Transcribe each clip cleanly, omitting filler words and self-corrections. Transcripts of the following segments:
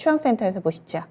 추앙센터에서 보시죠.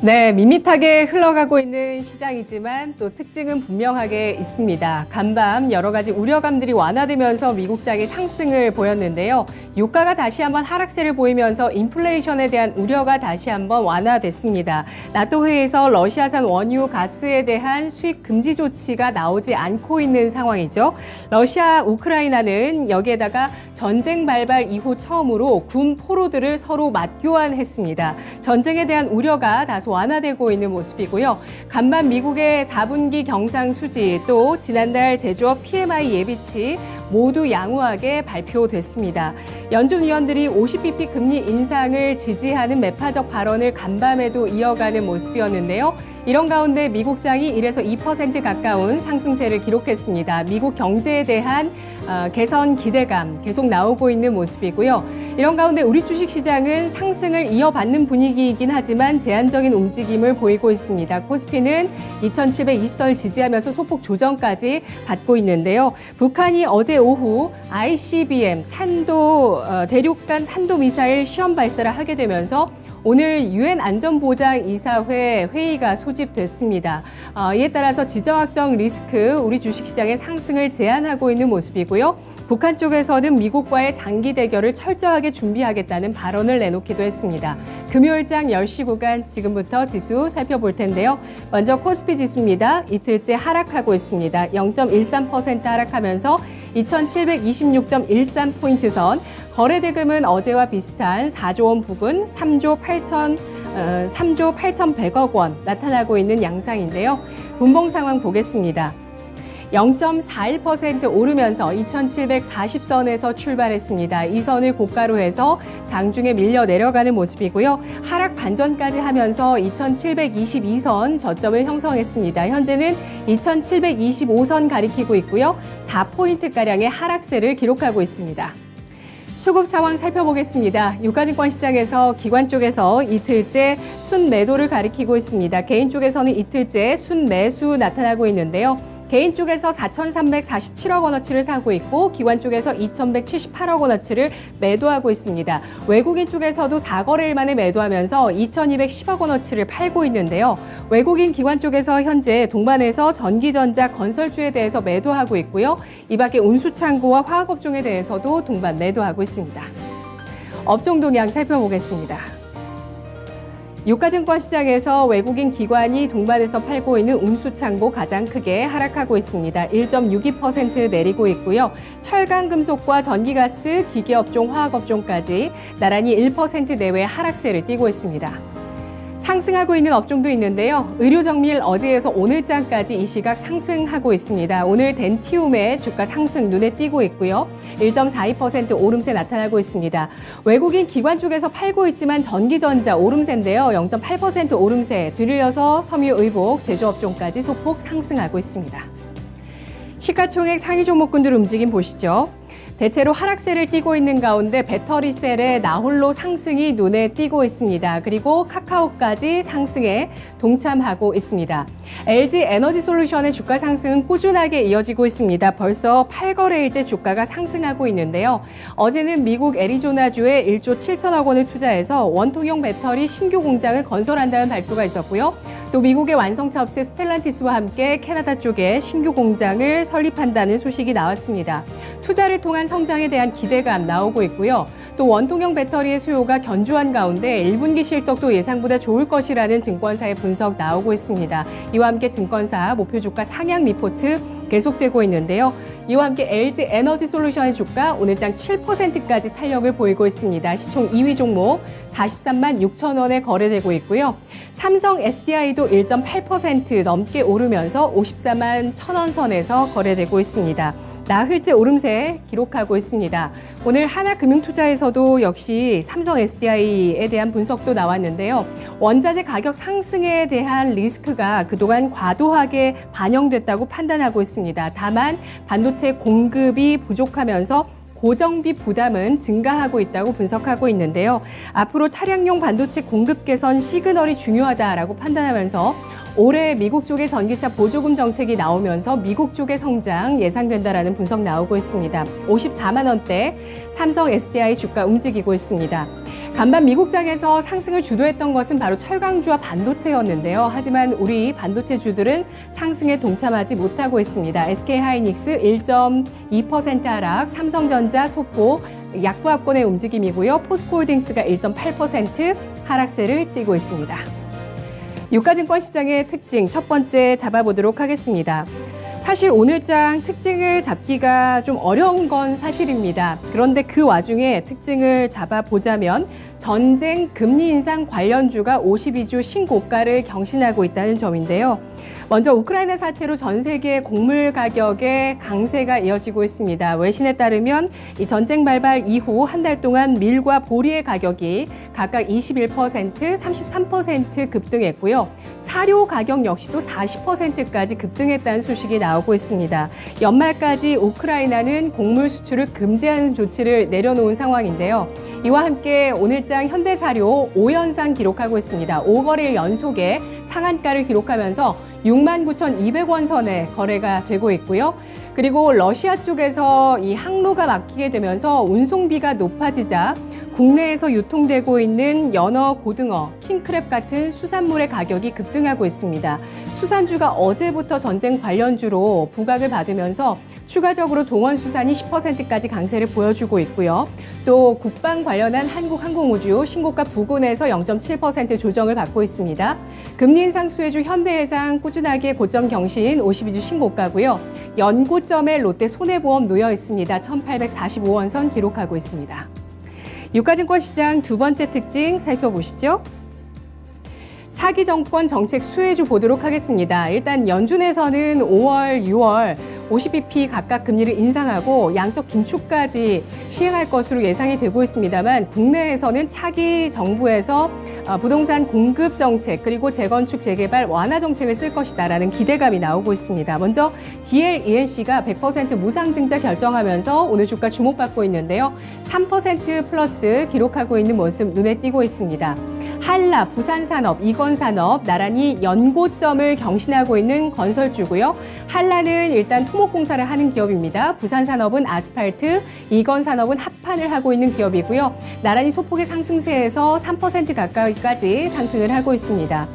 네, 밋밋하게 흘러가고 있는 시장이지만 또 특징은 분명하게 있습니다. 간밤 여러 가지 우려감들이 완화되면서 미국장이 상승을 보였는데요. 유가가 다시 한번 하락세를 보이면서 인플레이션에 대한 우려가 다시 한번 완화됐습니다. 나토 회의에서 러시아산 원유, 가스에 대한 수입 금지 조치가 나오지 않고 있는 상황이죠. 러시아, 우크라이나는 여기에다가 전쟁 발발 이후 처음으로 군 포로들을 서로 맞교환했습니다. 전쟁에 대한 우려가 다소 완화되고 있는 모습이고요. 간밤 미국의 4분기 경상 수지 또 지난달 제조업 PMI 예비치 모두 양호하게 발표됐습니다. 연준 위원들이 50bp 금리 인상을 지지하는 매파적 발언을 간밤에도 이어가는 모습이었는데요. 이런 가운데 미국장이 1에서 2% 가까운 상승세를 기록했습니다. 미국 경제에 대한 개선 기대감 계속 나오고 있는 모습이고요. 이런 가운데 우리 주식시장은 상승을 이어받는 분위기이긴 하지만 제한적인 움직임을 보이고 있습니다. 코스피는 2720선을 지지하면서 소폭 조정까지 받고 있는데요. 북한이 어제 오후 ICBM 대륙간 탄도미사일 시험 발사를 하게 되면서 오늘 유엔 안전보장이사회 회의가 소집됐습니다. 이에 따라서 지정학적 리스크 우리 주식시장의 상승을 제한하고 있는 모습이고요. 북한 쪽에서는 미국과의 장기 대결을 철저하게 준비하겠다는 발언을 내놓기도 했습니다. 금요일장 10시 구간 지금부터 지수 살펴볼 텐데요. 먼저 코스피 지수입니다. 이틀째 하락하고 있습니다. 0.13% 하락하면서 2726.13포인트 선, 거래대금은 어제와 비슷한 4조 원 부근 3조 8,100억 원 나타나고 있는 양상인데요. 분봉 상황 보겠습니다. 0.41% 오르면서 2740선에서 출발했습니다. 이 선을 고가로 해서 장중에 밀려 내려가는 모습이고요. 하락 반전까지 하면서 2722선 저점을 형성했습니다. 현재는 2725선 가리키고 있고요. 4포인트가량의 하락세를 기록하고 있습니다. 수급 상황 살펴보겠습니다. 유가증권 시장에서 기관 쪽에서 이틀째 순매도를 가리키고 있습니다. 개인 쪽에서는 이틀째 순매수 나타나고 있는데요. 개인 쪽에서 4,347억 원어치를 사고 있고 기관 쪽에서 2,178억 원어치를 매도하고 있습니다. 외국인 쪽에서도 4거래일 만에 매도하면서 2,210억 원어치를 팔고 있는데요. 외국인 기관 쪽에서 현재 동반해서 전기전자, 건설주에 대해서 매도하고 있고요. 이 밖에 운수창고와 화학업종에 대해서도 동반 매도하고 있습니다. 업종 동향 살펴보겠습니다. 유가증권 시장에서 외국인 기관이 동반해서 팔고 있는 운수창고 가장 크게 하락하고 있습니다. 1.62% 내리고 있고요. 철강, 금속과 전기가스, 기계업종, 화학업종까지 나란히 1% 내외 하락세를 띠고 있습니다. 상승하고 있는 업종도 있는데요. 의료정밀 어제에서 오늘장까지 이 시각 상승하고 있습니다. 오늘 덴티움의 주가 상승 눈에 띄고 있고요. 1.42% 오름세 나타나고 있습니다. 외국인 기관 쪽에서 팔고 있지만 전기전자 오름세인데요. 0.8% 오름세 뒤를려서 섬유의복, 제조업종까지 소폭 상승하고 있습니다. 시가총액 상위 종목군들 움직임 보시죠. 대체로 하락세를 띠고 있는 가운데 배터리셀의 나홀로 상승이 눈에 띄고 있습니다. 그리고 카카오까지 상승에 동참하고 있습니다. LG 에너지솔루션의 주가 상승은 꾸준하게 이어지고 있습니다. 벌써 8거래일째 주가가 상승하고 있는데요. 어제는 미국 애리조나주에 1조 7천억 원을 투자해서 원통형 배터리 신규 공장을 건설한다는 발표가 있었고요. 또 미국의 완성차 업체 스텔란티스와 함께 캐나다 쪽에 신규 공장을 설립한다는 소식이 나왔습니다. 투자를 통한 성장에 대한 기대감 나오고 있고요. 또 원통형 배터리의 수요가 견조한 가운데 1분기 실적도 예상보다 좋을 것이라는 증권사의 분석 나오고 있습니다. 이와 함께 증권사 목표 주가 상향 리포트 계속되고 있는데요. 이와 함께 LG 에너지솔루션의 주가 오늘장 7%까지 탄력을 보이고 있습니다. 시총 2위 종목 43만 6천 원에 거래되고 있고요. 삼성 SDI도 1.8% 넘게 오르면서 54만 1천 원 선에서 거래되고 있습니다. 나흘째 오름세 기록하고 있습니다. 오늘 하나금융투자에서도 역시 삼성 SDI에 대한 분석도 나왔는데요. 원자재 가격 상승에 대한 리스크가 그동안 과도하게 반영됐다고 판단하고 있습니다. 다만 반도체 공급이 부족하면서 고정비 부담은 증가하고 있다고 분석하고 있는데요. 앞으로 차량용 반도체 공급 개선 시그널이 중요하다라고 판단하면서 올해 미국 쪽의 전기차 보조금 정책이 나오면서 미국 쪽의 성장 예상된다라는 분석 나오고 있습니다. 54만 원대 삼성 SDI 주가 움직이고 있습니다. 간밤 미국장에서 상승을 주도했던 것은 바로 철강주와 반도체였는데요. 하지만 우리 반도체주들은 상승에 동참하지 못하고 있습니다. SK하이닉스 1.2% 하락, 삼성전자, 소포 약보합권의 움직임이고요. 포스코홀딩스가 1.8% 하락세를 띠고 있습니다. 유가증권 시장의 특징 첫 번째 잡아보도록 하겠습니다. 사실 오늘장 특징을 잡기가 좀 어려운 건 사실입니다. 그런데 그 와중에 특징을 잡아보자면 전쟁, 금리 인상 관련주가 52주 신고가를 경신하고 있다는 점인데요. 먼저 우크라이나 사태로 전 세계 곡물 가격의 강세가 이어지고 있습니다. 외신에 따르면 이 전쟁 발발 이후 한 달 동안 밀과 보리의 가격이 각각 21%, 33% 급등했고요. 사료 가격 역시도 40%까지 급등했다는 소식이 나오고 있습니다. 연말까지 우크라이나는 곡물 수출을 금지하는 조치를 내려놓은 상황인데요. 이와 함께 오늘장 현대사료 5연상 기록하고 있습니다. 5거래일 연속에 상한가를 기록하면서 69,200원 선에 거래가 되고 있고요. 그리고 러시아 쪽에서 이 항로가 막히게 되면서 운송비가 높아지자 국내에서 유통되고 있는 연어, 고등어, 킹크랩 같은 수산물의 가격이 급등하고 있습니다. 수산주가 어제부터 전쟁 관련주로 부각을 받으면서 추가적으로 동원수산이 10%까지 강세를 보여주고 있고요. 또 국방 관련한 한국항공우주 신고가 부근에서 0.7% 조정을 받고 있습니다. 금리 인상 수혜주 현대해상 꾸준하게 고점 경신 52주 신고가고요. 연고점에 롯데 손해보험 놓여 있습니다. 1,845원 선 기록하고 있습니다. 유가증권 시장 두 번째 특징 살펴보시죠. 차기 정권 정책 수혜주 보도록 하겠습니다. 일단 연준에서는 5월, 6월 50bp 각각 금리를 인상하고 양적 긴축까지 시행할 것으로 예상이 되고 있습니다만 국내에서는 차기 정부에서 부동산 공급 정책 그리고 재건축 재개발 완화 정책을 쓸 것이다라는 기대감이 나오고 있습니다. 먼저 DLENC가 100% 무상증자 결정하면서 오늘 주가 주목받고 있는데요. 3% 플러스 기록하고 있는 모습 눈에 띄고 있습니다. 한라, 부산산업, 이건산업 나란히 연고점을 경신하고 있는 건설주고요. 한라는 일단 토목공사를 하는 기업입니다. 부산산업은 아스팔트, 이건산업은 합판을 하고 있는 기업이고요. 나란히 소폭의 상승세에서 3% 가까이까지 상승을 하고 있습니다.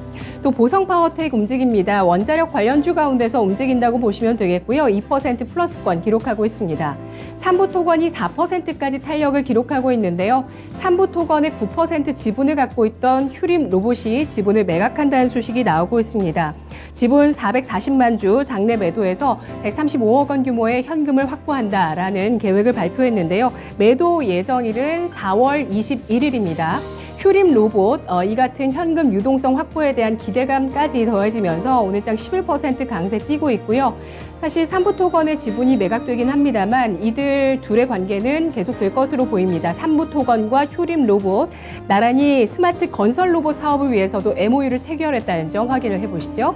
또 보성파워텍 움직입니다. 원자력 관련주 가운데서 움직인다고 보시면 되겠고요. 2% 플러스권 기록하고 있습니다. 삼부토건이 4%까지 탄력을 기록하고 있는데요. 삼부토건의 9% 지분을 갖고 있던 휴림 로봇이 지분을 매각한다는 소식이 나오고 있습니다. 지분 440만 주 장내 매도해서 135억 원 규모의 현금을 확보한다라는 계획을 발표했는데요. 매도 예정일은 4월 21일입니다. 휴림 로봇, 이 같은 현금 유동성 확보에 대한 기대감까지 더해지면서 오늘장 11% 강세 띄고 있고요. 사실 삼부토건의 지분이 매각되긴 합니다만 이들 둘의 관계는 계속될 것으로 보입니다. 삼부토건과 휴림 로봇, 나란히 스마트 건설 로봇 사업을 위해서도 MOU를 체결했다는 점 확인을 해보시죠.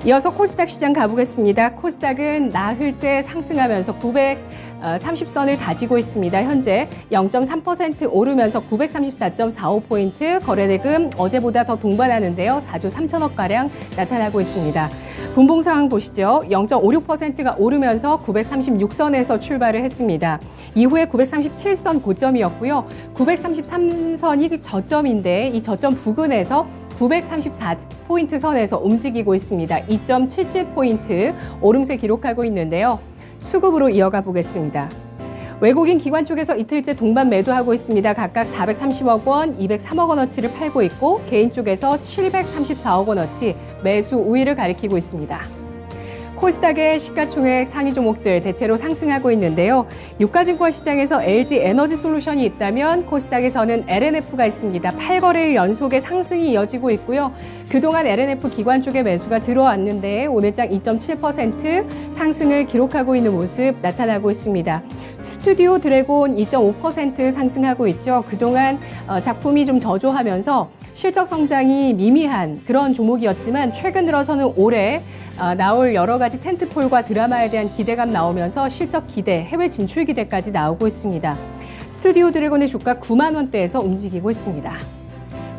이어서 코스닥 시장 가보겠습니다. 코스닥은 나흘째 상승하면서 930선을 다지고 있습니다. 현재 0.3% 오르면서 934.45포인트, 거래대금 어제보다 더 동반하는데요. 4조 3천억가량 나타나고 있습니다. 분봉 상황 보시죠. 0.56%가 오르면서 936선에서 출발을 했습니다. 이후에 937선 고점이었고요. 933선이 저점인데 이 저점 부근에서 934포인트 선에서 움직이고 있습니다. 2.77포인트 오름세 기록하고 있는데요. 수급으로 이어가 보겠습니다. 외국인 기관 쪽에서 이틀째 동반 매도하고 있습니다. 각각 430억 원, 203억 원어치를 팔고 있고 개인 쪽에서 734억 원어치 매수 우위를 가리키고 있습니다. 코스닥의 시가총액 상위 종목들 대체로 상승하고 있는데요. 유가증권 시장에서 LG에너지솔루션이 있다면 코스닥에서는 LNF가 있습니다. 8거래일 연속의 상승이 이어지고 있고요. 그동안 LNF 기관 쪽에 매수가 들어왔는데 오늘장 2.7% 상승을 기록하고 있는 모습 나타나고 있습니다. 스튜디오 드래곤 2.5% 상승하고 있죠. 그동안 작품이 좀 저조하면서 실적 성장이 미미한 그런 종목이었지만 최근 들어서는 올해 나올 여러 가지 텐트폴과 드라마에 대한 기대감 나오면서 실적 기대, 해외 진출 기대까지 나오고 있습니다. 스튜디오 드래곤의 주가 9만 원대에서 움직이고 있습니다.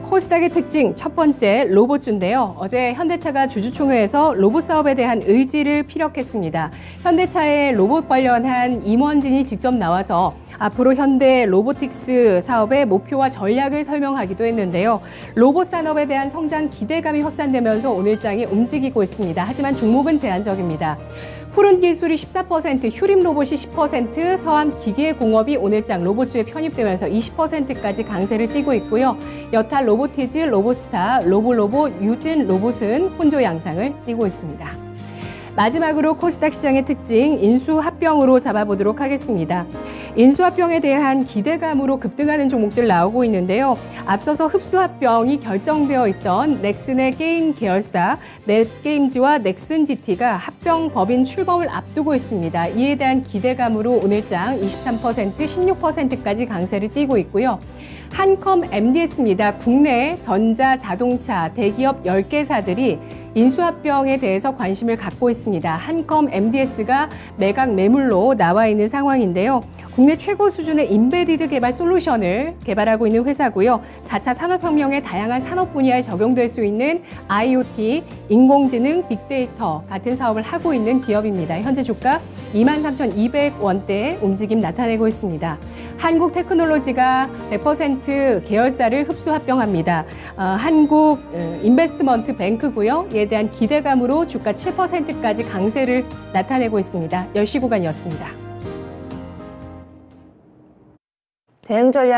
코스닥의 특징 첫 번째 로봇주인데요. 어제 현대차가 주주총회에서 로봇 사업에 대한 의지를 피력했습니다. 현대차의 로봇 관련한 임원진이 직접 나와서 앞으로 현대 로보틱스 사업의 목표와 전략을 설명하기도 했는데요. 로봇 산업에 대한 성장 기대감이 확산되면서 오늘장이 움직이고 있습니다. 하지만 종목은 제한적입니다. 푸른 기술이 14%, 휴림 로봇이 10%, 서암 기계공업이 오늘장 로봇주에 편입되면서 20%까지 강세를 띠고 있고요. 여타 로보티즈, 로보스타, 로보로봇, 유진 로봇은 혼조 양상을 띠고 있습니다. 마지막으로 코스닥 시장의 특징 인수합병으로 잡아보도록 하겠습니다. 인수합병에 대한 기대감으로 급등하는 종목들 나오고 있는데요. 앞서서 흡수합병이 결정되어 있던 넥슨의 게임 계열사 넷게임즈와 넥슨GT가 합병 법인 출범을 앞두고 있습니다. 이에 대한 기대감으로 오늘장 23%, 16%까지 강세를 띠고 있고요. 한컴 MDS입니다. 국내 전자, 자동차, 대기업 10개사들이 인수합병에 대해서 관심을 갖고 있습니다. 한컴 MDS가 매각 매물로 나와 있는 상황인데요. 국내 최고 수준의 인베디드 개발 솔루션을 개발하고 있는 회사고요. 4차 산업혁명의 다양한 산업 분야에 적용될 수 있는 IoT, 인공지능, 빅데이터 같은 사업을 하고 있는 기업입니다. 현재 주가 23,200원대 움직임 나타내고 있습니다. 한국테크놀로지가 100% 계열사를 흡수 합병합니다. 한국 인베스트먼트 뱅크고요. 이에 대한 기대감으로 주가 7%까지 강세를 나타내고 있습니다. 10시 구간이었습니다. 대응 전략